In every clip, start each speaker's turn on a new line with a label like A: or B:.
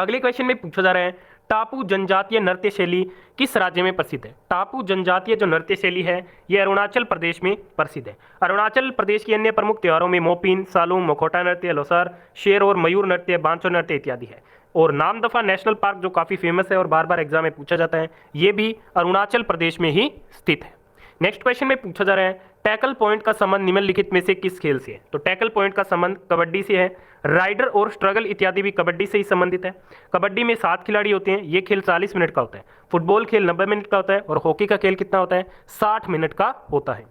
A: अगले क्वेश्चन में पूछा जा रहा है टापू जनजातीय नृत्य शैली किस राज्य में प्रसिद्ध है। टापू जनजातीय जो नृत्य शैली है यह अरुणाचल प्रदेश में प्रसिद्ध है। अरुणाचल प्रदेश की अन्य प्रमुख त्योहारों में मोपिन, सालूम, मुखौटा नृत्य, लोसार, शेर और मयूर नृत्य, बांचो नृत्य इत्यादि है। और नामदफा नेशनल पार्क जो काफी फेमस है और बार बार एग्जाम में पूछा जाता है, ये भी अरुणाचल प्रदेश में ही स्थित है। नेक्स्ट क्वेश्चन में पूछा जा रहा है टैकल पॉइंट का संबंध निम्नलिखित में से किस खेल से है। तो टैकल पॉइंट का संबंध कबड्डी से है। राइडर और स्ट्रगल इत्यादि भी कबड्डी से ही संबंधित है। कबड्डी में 7 खिलाड़ी होते हैं, ये खेल 40 मिनट का होता है। फुटबॉल खेल 90 मिनट का होता है और हॉकी का खेल कितना होता है, 60 मिनट का होता है।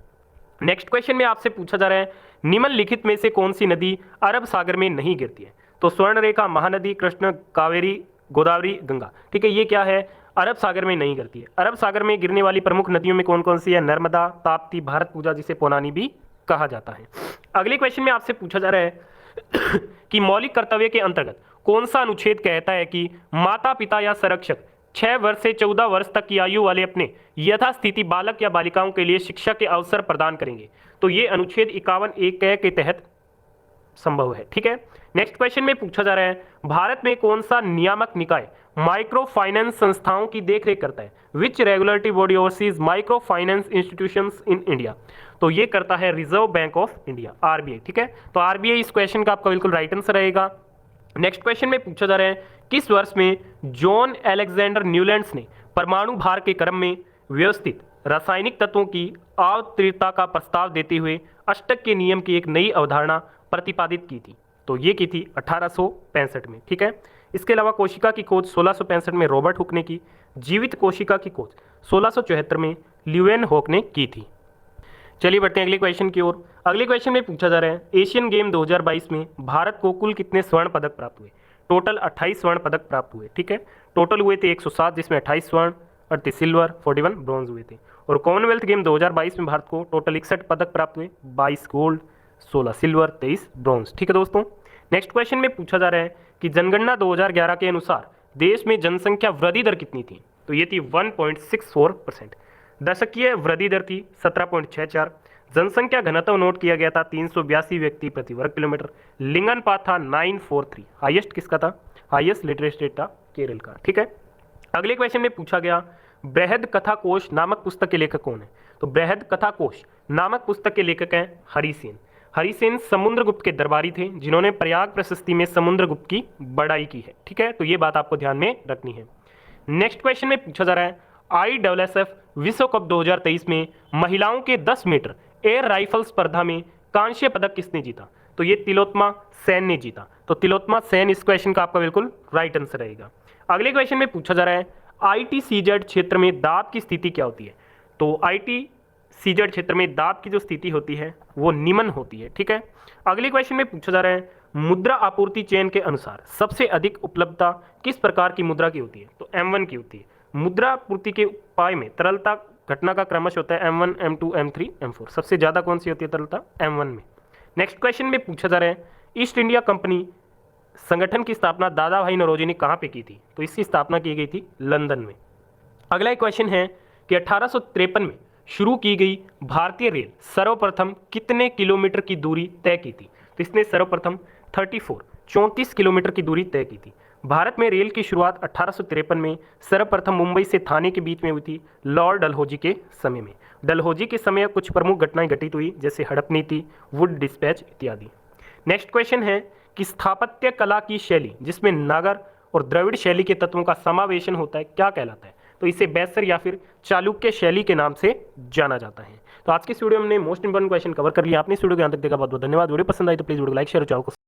A: नेक्स्ट क्वेश्चन में आपसे पूछा जा रहा है निम्नलिखित में से कौन सी नदी अरब सागर में नहीं गिरती है। तो स्वर्णरेखा, महानदी, कृष्ण, कावेरी, गोदावरी, गंगा। ठीक है, ये क्या है, अरब सागर में नहीं गिरती है। अरब सागर में गिरने वाली प्रमुख नदियों में कौन कौन सी है, नर्मदा, ताप्ती, भारत पूजा जिसे पोनानी भी कहा जाता है। अगले क्वेश्चन में आपसे पूछा जा रहा है कि मौलिक कर्तव्य के अंतर्गत कौन सा अनुच्छेद कहता है कि माता पिता या संरक्षक 6 वर्ष से 14 वर्ष तक की आयु वाले अपने यथास्थिति बालक या बालिकाओं के लिए शिक्षा के अवसर प्रदान करेंगे। तो ये अनुच्छेद 51(1) के तहत संभव है। ठीक है, नेक्स्ट क्वेश्चन में पूछा जा रहा है भारत में कौन सा नियामक निकाय माइक्रो फाइनेंस संस्थाओं की देखरेख करता है। Which regulatory body oversees micro finance institutions in India. तो ये करता है Reserve Bank of India, RBI. ठीक है, तो आरबीआई इस क्वेश्चन का आपका बिल्कुल राइट आंसर रहेगा। नेक्स्ट क्वेश्चन में पूछा जा रहा है किस वर्ष में जॉन अलेक्जेंडर न्यूलैंड्स ने परमाणु भार के क्रम में व्यवस्थित रासायनिक तत्वों की अवतीर्णता का प्रस्ताव देते हुए अष्टक के नियम की एक नई अवधारणा प्रतिपादित की थी। तो ये की थी 1865 में। ठीक है, इसके अलावा कोशिका की खोज 1665 में रॉबर्ट हुक ने की। जीवित कोशिका की खोज 1674 में ल्यूएन हॉक ने की थी। चलिए बढ़ते हैं अगले क्वेश्चन की ओर। अगले क्वेश्चन में पूछा जा रहा है एशियन गेम 2022 में भारत को कुल कितने स्वर्ण पदक प्राप्त हुए। टोटल 28 स्वर्ण पदक प्राप्त हुए। ठीक है, टोटल हुए थे 107 जिसमें 28 स्वर्ण, 38 सिल्वर, 41 ब्रॉन्ज हुए थे। और कॉमनवेल्थ गेम 2022 में भारत को टोटल 61 पदक प्राप्त हुए, 22 गोल्ड, 16 सिल्वर, 23 ब्रॉन्ज। ठीक है दोस्तों, नेक्स्ट क्वेश्चन में पूछा जा रहा है कि जनगणना 2011 के अनुसार देश में जनसंख्या वृद्धि दर कितनी थी। तो ये थी 1.64%। दशकीय वृद्धि दर थी 17.64। जनसंख्या घनत्व नोट किया गया था 382 व्यक्ति प्रति वर्ग किलोमीटर। लिंगानुपात था 943। हाईएस्ट किसका था, हाईएस्ट लिटरेसी रेट था केरल का। ठीक है, अगले क्वेश्चन में पूछा गया बृहद कथा कोश नामक पुस्तक के लेखक कौन है। तो बृहद कथा कोश नामक पुस्तक के लेखक हैं हरिसेन। हरिसेन समुद्रगुप्त के दरबारी थे जिन्होंने प्रयाग प्रशस्ति में समुद्रगुप्त की बड़ाई की है। ठीक है, तो ये बात आपको ध्यान में रखनी है। नेक्स्ट क्वेश्चन में पूछा जा रहा है ISSF विश्व कप 2023 में महिलाओं के 10 मीटर एयर राइफल स्पर्धा में कांस्य पदक किसने जीता। तो ये तिलोत्तमा सेन ने जीता। तो तिलोत्तमा सेन इस क्वेश्चन का आपका बिल्कुल राइट आंसर रहेगा। अगले क्वेश्चन में पूछा जा रहा है ITCZ क्षेत्र में दाब की स्थिति क्या होती है। तो ITCZ क्षेत्र में दाब की जो स्थिति होती है वो निम्न होती है। ठीक है, अगले क्वेश्चन में पूछा जा रहा है मुद्रा आपूर्ति चेन के अनुसार सबसे अधिक उपलब्धता किस प्रकार की मुद्रा की होती है। तो M1 की होती है। मुद्रा आपूर्ति के उपाय में तरलता घटना का क्रमश होता है M1, M2, M3, M4। सबसे ज्यादा कौन सी होती है तरलता, M1 में। नेक्स्ट क्वेश्चन में पूछा जा रहा है ईस्ट इंडिया कंपनी संगठन की स्थापना दादा भाई नौरोजी ने कहाँ पे की थी। तो इसकी स्थापना की गई थी लंदन में। अगला क्वेश्चन है कि 1853 में शुरू की गई भारतीय रेल सर्वप्रथम कितने किलोमीटर की दूरी तय की थी। तो इसने सर्वप्रथम 34 किलोमीटर की दूरी तय की थी। भारत में रेल की शुरुआत 1853 में सर्वप्रथम मुंबई से थाने के बीच में हुई थी लॉर्ड डलहौजी के समय में। डलहौजी के समय कुछ प्रमुख घटनाएं घटित हुई जैसे हड़प नीति, वुड डिस्पैच इत्यादि। नेक्स्ट क्वेश्चन है कि स्थापत्य कला की शैली जिसमें नागर और द्रविड़ शैली के तत्वों का समावेशन होता है क्या कहलाता है। तो इसे बैसर या फिर चालुक्य शैली के नाम से जाना जाता है। तो आज की इस वीडियो में हमने मोस्ट इंपोर्टेंट क्वेश्चन कवर कर लिया। आपने इस वीडियो को यहाँ तक देखा, बहुत बहुत धन्यवाद। वीडियो पसंद आई तो प्लीज वीडियो को लाइक शेयर और चैनल को